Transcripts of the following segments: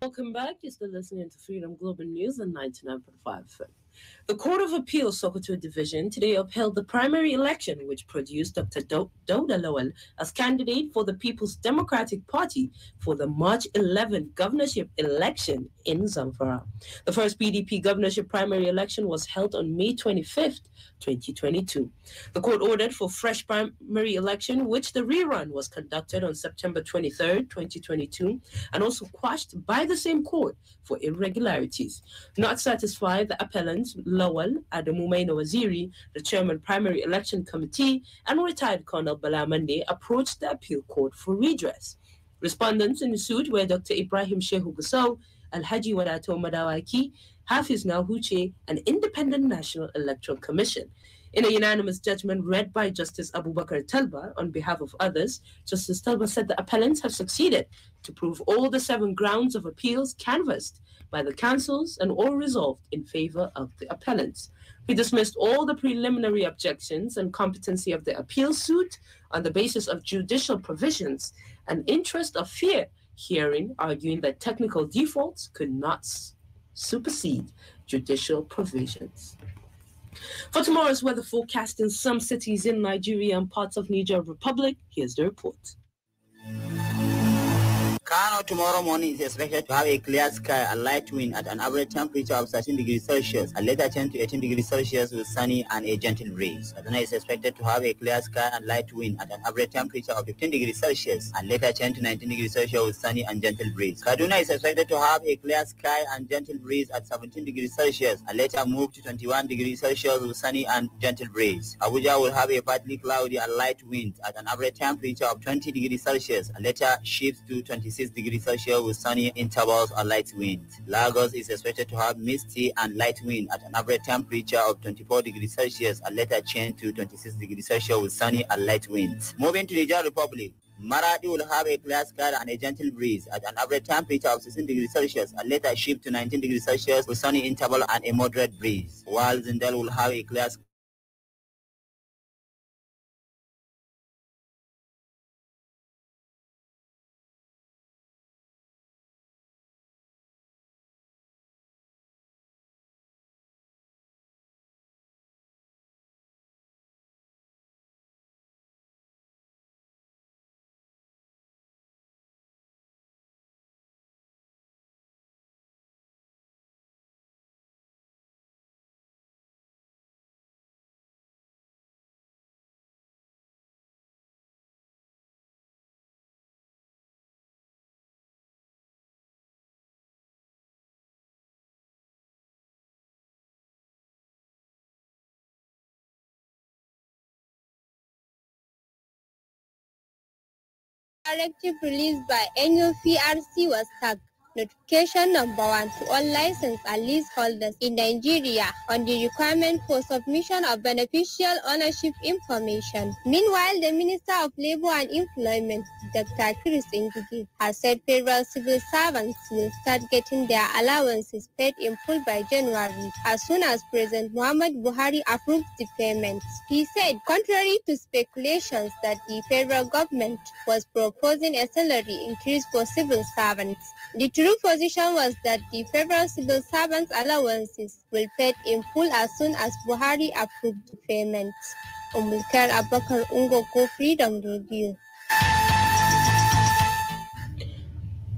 Welcome back. You're still listening to Freedom Global News on 99.5 FM. The Court of Appeal Sokoto Division today upheld the primary election, which produced Dr. Dauda Lawal as candidate for the People's Democratic Party for the March 11th governorship election in Zamfara. The first PDP governorship primary election was held on May 25th, 2022. The court ordered for fresh primary election, which the rerun was conducted on September 23rd, 2022, and also quashed by the same court for irregularities. Not satisfied, the appellants Lawal Adamumaino Waziri, the chairman primary election committee, and retired Colonel Bala Mande approached the appeal court for redress. Respondents in the suit were Dr. Ibrahim Shehu Gusau, Alhaji Wadato Madawaki, Hafiz Nahuche, and Independent National Electoral Commission. In a unanimous judgment read by Justice Abubakar Talba on behalf of others, Justice Talba said the appellants have succeeded to prove all the 7 grounds of appeals canvassed by the councils and all resolved in favor of the appellants. He dismissed all the preliminary objections and competency of the appeal suit on the basis of judicial provisions and interest of fair hearing, arguing that technical defaults could not supersede judicial provisions. For tomorrow's weather forecast in some cities in Nigeria and parts of Niger Republic, here's the report. Kano tomorrow morning is expected to have a clear sky and light wind at an average temperature of 13 degrees Celsius and later 10 to 18 degrees Celsius with sunny and a gentle breeze. Kaduna is expected to have a clear sky and light wind at an average temperature of 15 degrees Celsius and later 10 to 19 degrees Celsius with sunny and gentle breeze. Kaduna is expected to have a clear sky and gentle breeze at 17 degrees Celsius and later move to 21 degrees Celsius with sunny and gentle breeze. Abuja will have a partly cloudy and light wind at an average temperature of 20 degrees Celsius and later shift to 26 degrees Celsius with sunny intervals and light wind. Lagos is expected to have misty and light wind at an average temperature of 24 degrees Celsius and later change to 26 degrees Celsius with sunny and light wind. Moving to the Niger Republic, Maradi will have a clear sky and a gentle breeze at an average temperature of 16 degrees Celsius and later shift to 19 degrees Celsius with sunny interval and a moderate breeze. While Zindel will have a clear sky directive released by NUPRC was tagged Notification number 1 to all licensed and leaseholders in Nigeria on the requirement for submission of beneficial ownership information. Meanwhile, the Minister of Labour and Employment, Dr. Chris Ngige, has said federal civil servants will start getting their allowances paid in full by January, as soon as President Muhammad Buhari approves the payments. He said, contrary to speculations that the federal government was proposing a salary increase for civil servants, the true position was that the federal civil servants' allowances will be paid in full as soon as Buhari approved the payments. Umulkar Abakar Ungo, Freedom Radio.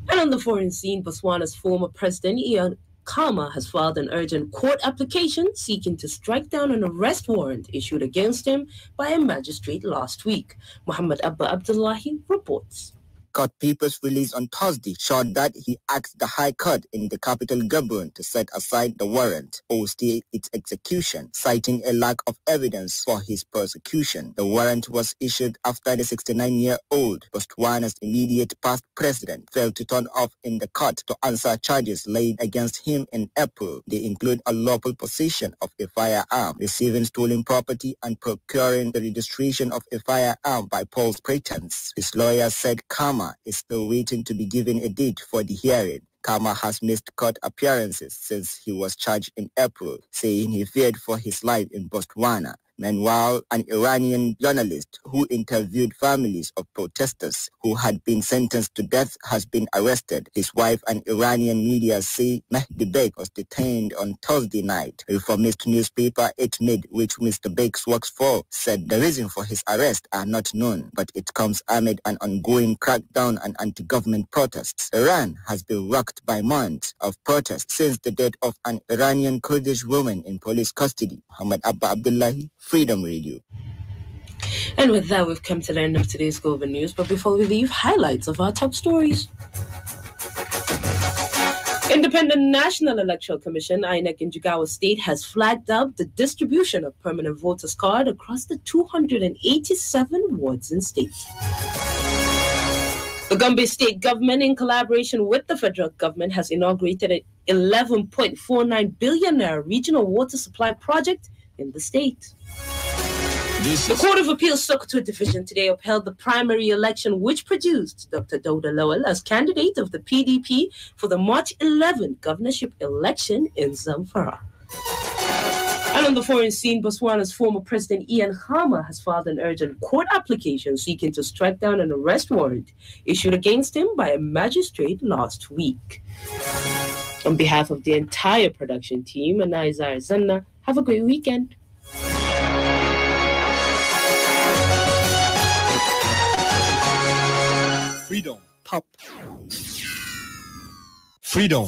And on the foreign scene, Botswana's former president, Ian Khama, has filed an urgent court application seeking to strike down an arrest warrant issued against him by a magistrate last week. Muhammad Abba Abdullahi reports. Court papers released on Thursday showed that he asked the High Court in the capital Gabon to set aside the warrant or stay its execution, citing a lack of evidence for his prosecution. The warrant was issued after the 69-year-old Botswana's immediate past president failed to turn up in the court to answer charges laid against him in April. They include unlawful possession of a firearm, receiving stolen property, and procuring the registration of a firearm by false pretense. His lawyer said Khama is still waiting to be given a date for the hearing. Khama has missed court appearances since he was charged in April, saying he feared for his life in Botswana. Meanwhile, an Iranian journalist who interviewed families of protesters who had been sentenced to death has been arrested. His wife and Iranian media say Mehdi Beg was detained on Thursday night. Reformist newspaper Etmid, which Mr. Beggs works for, said the reason for his arrest are not known, but it comes amid an ongoing crackdown and anti-government protests. Iran has been rocked by months of protests since the death of an Iranian Kurdish woman in police custody. Muhammad Abba Abdullahi, Freedom Radio. And with that, we've come to the end of today's Global News. But before we leave, highlights of our top stories. Independent National Electoral Commission, INEC in Jigawa State, has flagged up the distribution of permanent voters' card across the 287 wards in state. The Gombe State government, in collaboration with the federal government, has inaugurated an 11.49 billion naira regional water supply project in the state. The Court of Appeals Sokoto Division today upheld the primary election which produced Dr. Dauda Lawal as candidate of the PDP for the March 11 governorship election in Zamfara. And on the foreign scene, Botswana's former president Ian Khama has filed an urgent court application seeking to strike down an arrest warrant issued against him by a magistrate last week. On behalf of the entire production team and Isaiah Zanna, have a great weekend. Freedom. Pop. Freedom.